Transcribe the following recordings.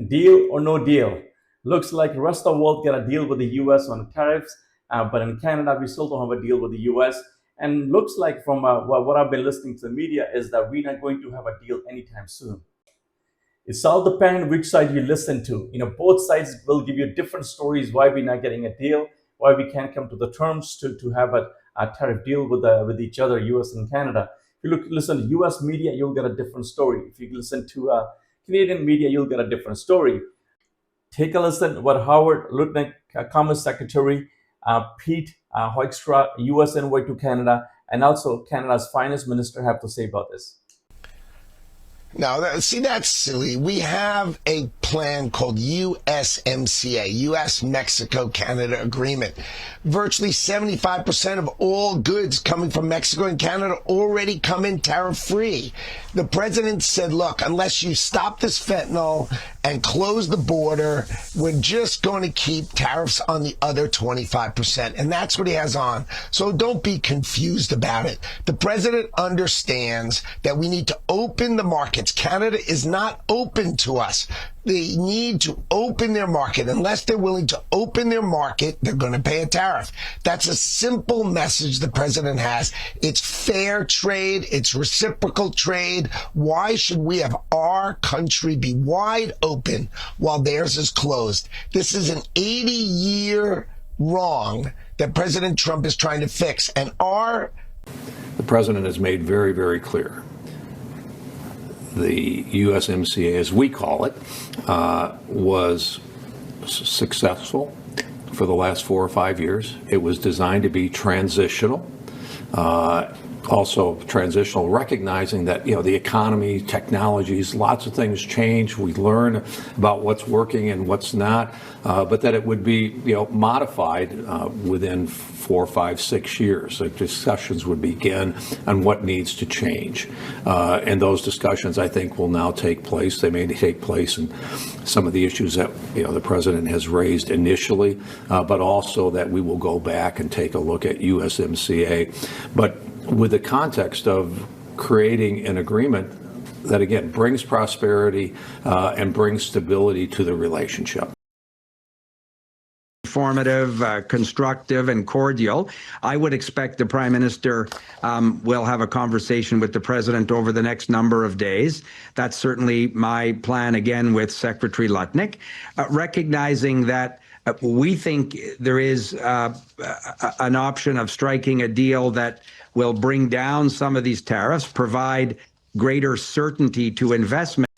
Deal or no deal? Looks like the rest of the world got a deal with the US on tariffs, but in Canada, we still don't have a deal with the US. And looks like from what I've been listening to the media is that we're not going to have a deal anytime soon. It's all dependent which side you listen to. Both sides will give you different stories why we're not getting a deal, why we can't come to the terms to have a tariff deal with each other, US and Canada. If you listen to US media, you'll get a different story. If you listen to Canadian media, you'll get a different story. Take a listen what Howard Lutnick, Commerce Secretary, Pete Hoekstra, US envoy to Canada, and also Canada's Finance Minister have to say about this. Now, see, that's silly. We have a plan called USMCA, U.S.-Mexico-Canada Agreement. Virtually 75% of all goods coming from Mexico and Canada already come in tariff-free. The president said, look, unless you stop this fentanyl and close the border, we're just going to keep tariffs on the other 25%. And that's what he has on. So don't be confused about it. The president understands that we need to open the markets. Canada is not open to us. They need to open their market. Unless they're willing to open their market, they're going to pay a tariff. That's a simple message the president has. It's fair trade. It's reciprocal trade. Why should we have our country be wide open while theirs is closed? This is an 80-year wrong that President Trump is trying to fix. And the president has made very, very clear the USMCA, as we call it, was successful for the last 4 or 5 years. It was designed to be transitional, also transitional, recognizing that the economy, technologies, lots of things change. We learn about what's working and what's not, but that it would be modified within 4, 5, 6 years. The discussions would begin on what needs to change, and those discussions, I think, will now take place. They may take place in some of the issues that the president has raised initially, but also that we will go back and take a look at USMCA, but with the context of creating an agreement that, again, brings prosperity and brings stability to the relationship. Informative, constructive, and cordial. I would expect the Prime Minister will have a conversation with the President over the next number of days. That's certainly my plan, again, with Secretary Lutnick, recognizing that we think there is an option of striking a deal that will bring down some of these tariffs, provide greater certainty to investment.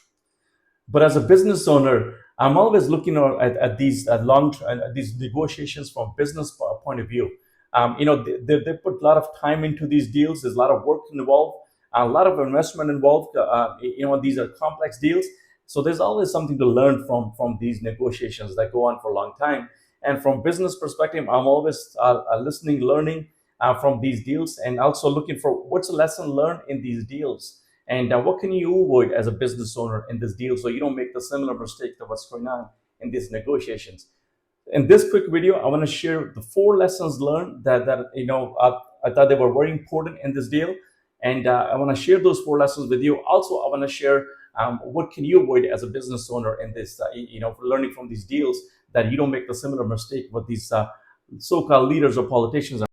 But as a business owner, I'm always looking at these these negotiations from business point of view. They put a lot of time into these deals. There's a lot of work involved, a lot of investment involved. These are complex deals. So there's always something to learn from these negotiations that go on for a long time. And from business perspective, I'm always listening, learning from these deals, and also looking for what's a lesson learned in these deals. And what can you avoid as a business owner in this deal so you don't make the similar mistake of what's going on in these negotiations? In this quick video, I want to share the 4 lessons learned that I thought they were very important in this deal. And I want to share those 4 lessons with you. Also, I want to share what can you avoid as a business owner in this, learning from these deals, that you don't make the similar mistake what these so-called leaders or politicians are.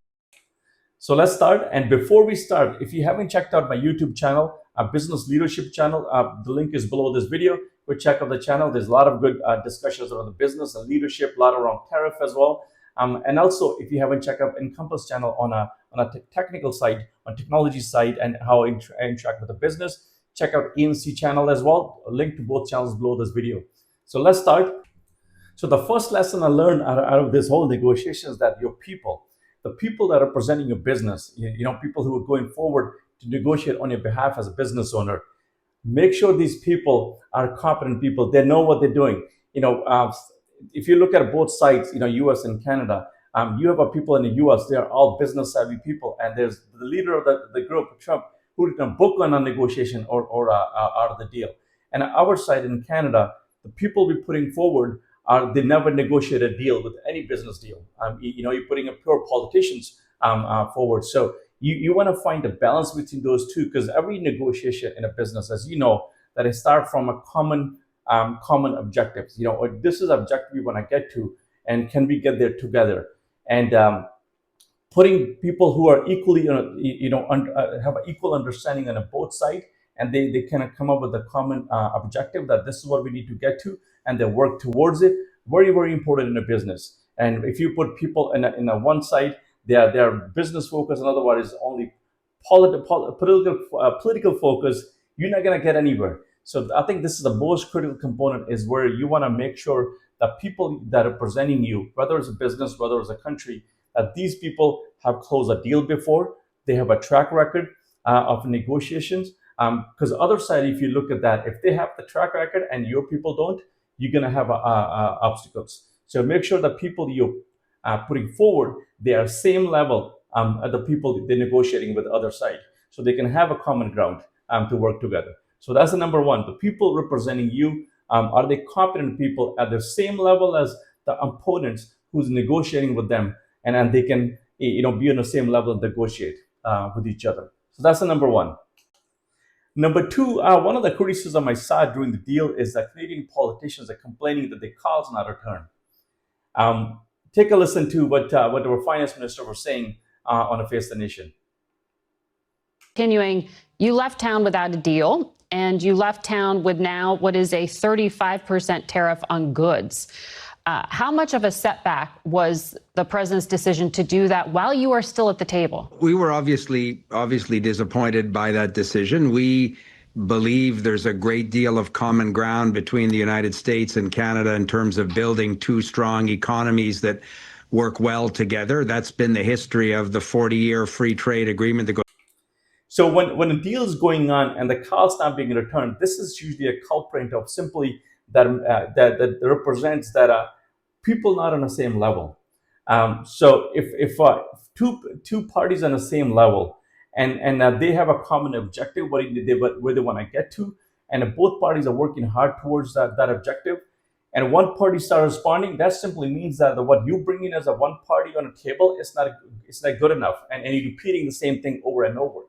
So let's start. And before we start, if you haven't checked out my YouTube channel, a business leadership channel, the link is below this video. Go check out the channel. There's a lot of good discussions around the business and leadership, a lot around tariff as well. And also, if you haven't checked out Encompass channel on a technical side, on technology side, and how I interact with the business, check out ENC channel as well. A link to both channels below this video. So let's start. So the first lesson I learned out of this whole negotiation is that your people, the people that are representing your business, people who are going forward to negotiate on your behalf as a business owner, make sure these people are competent people. They know what they're doing. If you look at both sides, U.S. and Canada, you have people in the U.S. They are all business savvy people, and there's the leader of the group, Trump, who written a book on a negotiation or out of the deal. And on our side in Canada, the people we're putting forward they never negotiate a deal with any business deal. You're putting a pure politicians forward. So you want to find a balance between those two, because every negotiation in a business, as you know, that it start from a common common objectives. This is objective we want to get to, and can we get there together? And putting people who are equally, have an equal understanding on both sides, and they kind of come up with a common objective that this is what we need to get to, and they work towards it. Very, very important in a business. And if you put people in a one side, they are business focused, and otherwise only political focus, you're not going to get anywhere. So I think this is the most critical component, is where you want to make sure that people that are presenting you, whether it's a business, whether it's a country, that these people have closed a deal before, they have a track record of negotiations. Because other side, if you look at that, if they have the track record and your people don't, you're going to have obstacles. So make sure that people you're putting forward, they are same level at the people they're negotiating with the other side, so they can have a common ground to work together. So that's the number one. The people representing you, are they competent people at the same level as the opponents who's negotiating with them, and they can be on the same level and negotiate with each other. So that's the number one. Number two, one of the criticism I saw during the deal is that Canadian politicians are complaining that the calls not returned. Take a listen to what our finance minister was saying on a Face the Nation. Continuing, you left town without a deal, and you left town with now what is a 35% tariff on goods. How much of a setback was the president's decision to do that while you are still at the table? We were obviously disappointed by that decision. We believe there's a great deal of common ground between the United States and Canada in terms of building two strong economies that work well together. That's been the history of the 40-year free trade agreement that goes. So when a deal is going on and the calls not being returned, this is usually a culprit of simply that represents that people not on the same level. So if two parties on the same level, and they have a common objective where they want to get to, and both parties are working hard towards that objective, and one party starts responding, that simply means that what you bring in as a one party on a table is not good enough, and you're repeating the same thing over and over.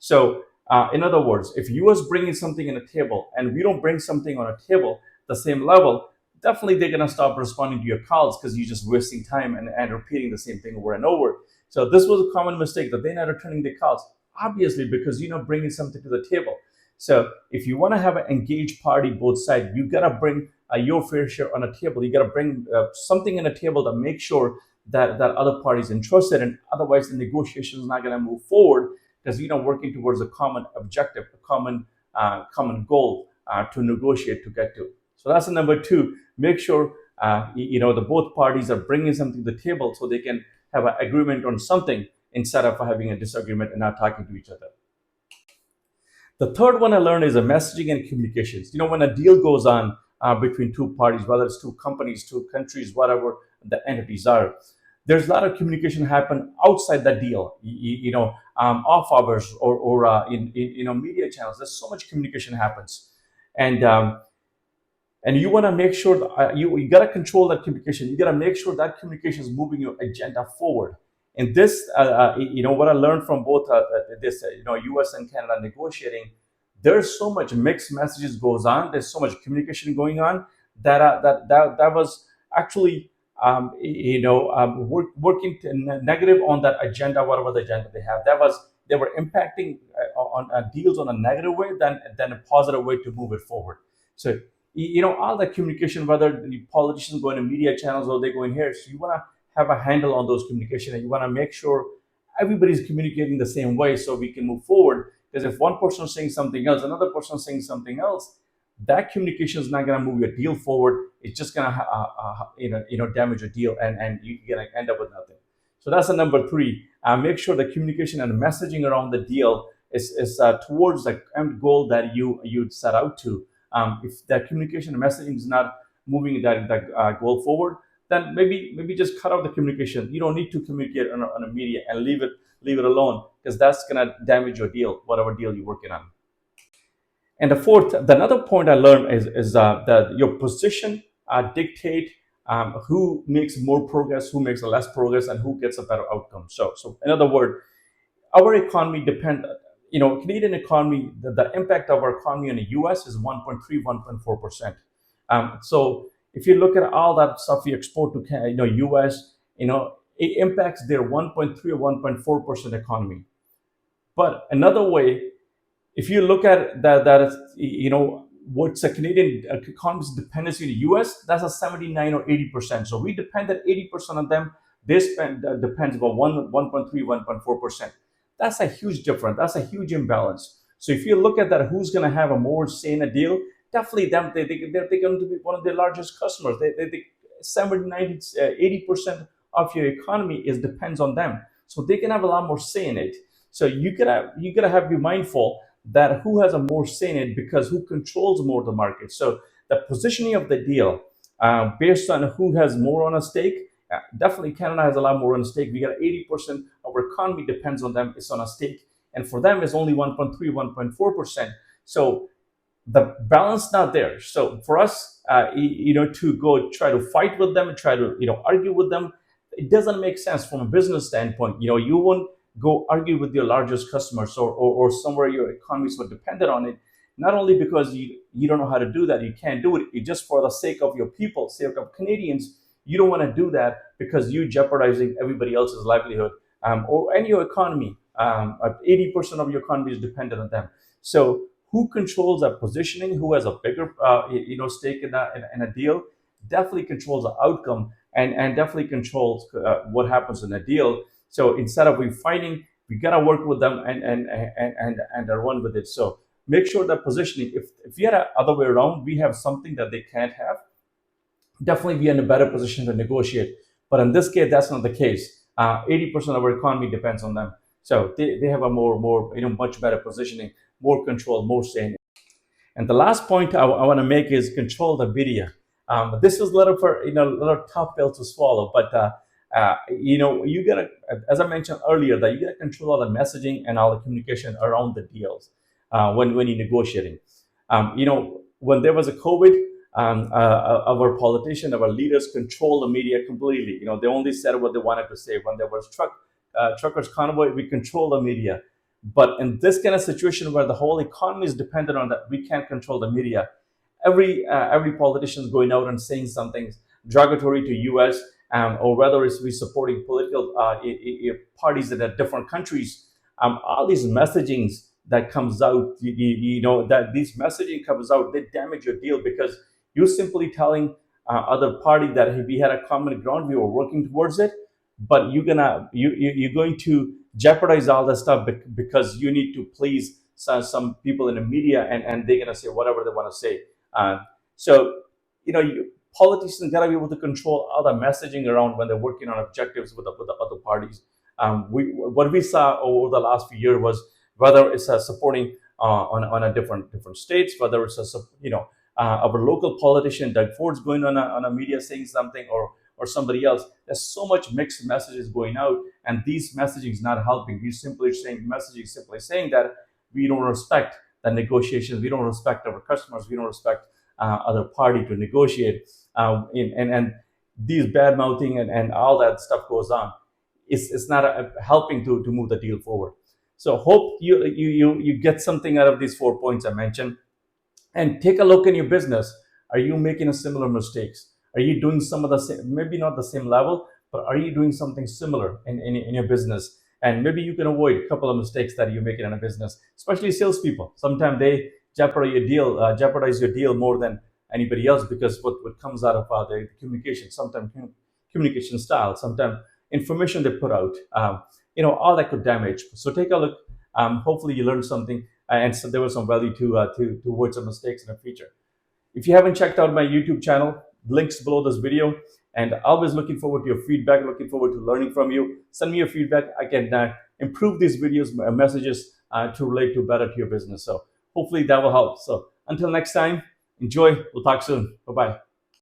So in other words, if you was bringing something on a table and we don't bring something on a table the same level, definitely they're going to stop responding to your calls, because you're just wasting time and repeating the same thing over and over. So this was a common mistake, that they're not returning the calls, obviously because you're not bringing something to the table. So if you want to have an engaged party, both sides, you got to bring your fair share on a table. You got to bring something on a table to make sure that other parties interested, and otherwise the negotiation is not going to move forward, because you're not working towards a common objective, a common goal to negotiate to get to. So that's the number two. Make sure the both parties are bringing something to the table, so they can have an agreement on something instead of having a disagreement and not talking to each other. The third one I learned is a messaging and communications. When a deal goes on between two parties, whether it's two companies, two countries, whatever the entities are, there's a lot of communication happen outside that deal, off hours or in media channels. There's so much communication happens, and you want to make sure that you got to control that communication. You got to make sure that communication is moving your agenda forward. And this, what I learned from both U.S. and Canada negotiating, there's so much mixed messages goes on. There's so much communication going on that was actually working negative on that agenda, whatever the agenda they have. They were impacting on deals on a negative way than a positive way to move it forward. So all the communication, whether the politicians go into media channels or they go in here, so you want to have a handle on those communication, and you want to make sure everybody's communicating the same way so we can move forward. Because if one person is saying something else, another person is saying something else, that communication is not going to move your deal forward. It's just going to damage your deal, and you're going to end up with nothing. So that's the number three. Make sure the communication and the messaging around the deal is towards the end goal that you set out to. If that communication and messaging is not moving that goal forward, then maybe just cut out the communication. You don't need to communicate on a media, and leave it alone, because that's going to damage your deal, whatever deal you're working on. And another point I learned is that your position dictate who makes more progress, who makes less progress, and who gets a better outcome. So in other words, our economy Canadian economy, the impact of our economy in the U.S. is 1.3, 1.4%. So if you look at all that stuff we export to US, it impacts their 1.3 or 1.4% economy. But another way, if you look at that is, what's a Canadian economy's dependency in the US, that's a 79 or 80%. So we depend at 80% on them. They spend depends about 1.3, 1.4%. That's a huge difference. That's a huge imbalance. So if you look at that, who's going to have a more say in a deal? Definitely them. They're going to be one of their largest customers. They 70, 90, 80% of your economy depends on them. So they can have a lot more say in it. So you gotta be mindful that who has a more say in it, because who controls more of the market. So the positioning of the deal, based on who has more on a stake, definitely Canada has a lot more on a stake. We got 80% of our economy depends on them. It's on a stake, and for them it's only 1.3, 1.4%. So the balance not there. So for us, to go try to fight with them and try to argue with them, it doesn't make sense from a business standpoint. You won't go argue with your largest customers or somewhere your economy is so dependent on it. Not only because you don't know how to do that, you can't do it. It's just for the sake of your people, sake of Canadians. You don't want to do that because you're jeopardizing everybody else's livelihood and your economy. 80% of your economy is dependent on them. So who controls that positioning? Who has a bigger stake in a deal? Definitely controls the outcome and definitely controls what happens in a deal. So instead of we fighting, we gotta work with them and run with it. So make sure that positioning. If you had a other way around, we have something that they can't have. Definitely be in a better position to negotiate. But in this case, that's not the case. 80% of our economy depends on them. So they have a more much better positioning, more control, more say. And the last point I want to make is control the media. This is a little tough pill to swallow, but you gotta, as I mentioned earlier, that you gotta control all the messaging and all the communication around the deals when you're negotiating. When there was a COVID, our politicians, our leaders control the media completely. They only said what they wanted to say. When there was truckers convoy, we control the media. But in this kind of situation where the whole economy is dependent on that, we can't control the media. Every politician is going out and saying something derogatory to U.S. Or whether it's we supporting political parties in different countries. All these messagings that comes out, that these messaging comes out, they damage your deal because you're simply telling other party that hey, we had a common ground, we were working towards it, but you're going to jeopardize all that stuff because you need to please some people in the media, and they're gonna say whatever they want to say. So politicians gotta be able to control all the messaging around when they're working on objectives with the other parties. What we saw over the last few years was whether it's supporting on a different states, whether it's our local politician Doug Ford's going on a media saying something, or somebody else. There's so much mixed messages going out, and these messaging is not helping. We're simply saying that we don't respect the negotiations, we don't respect our customers, we don't respect other party to negotiate, and these bad mouthing and all that stuff goes on. It's not helping to move the deal forward. So hope you get something out of these 4 points I mentioned, and take a look in your business. Are you making a similar mistakes? Are you doing some of the same, maybe not the same level, but are you doing something similar in your business? And maybe you can avoid a couple of mistakes that you're making in a business, especially salespeople. Sometimes they jeopardize your deal more than anybody else because what comes out of the communication, sometimes communication style, sometimes information they put out, all that could damage. So take a look. Hopefully you learned something, and so there was some value to avoid some mistakes in the future. If you haven't checked out my YouTube channel, links below this video, and always looking forward to your feedback, looking forward to learning from you. Send me your feedback. I can improve these videos, messages to relate to better to your business. So hopefully that will help. So until next time, enjoy. We'll talk soon. Bye-bye.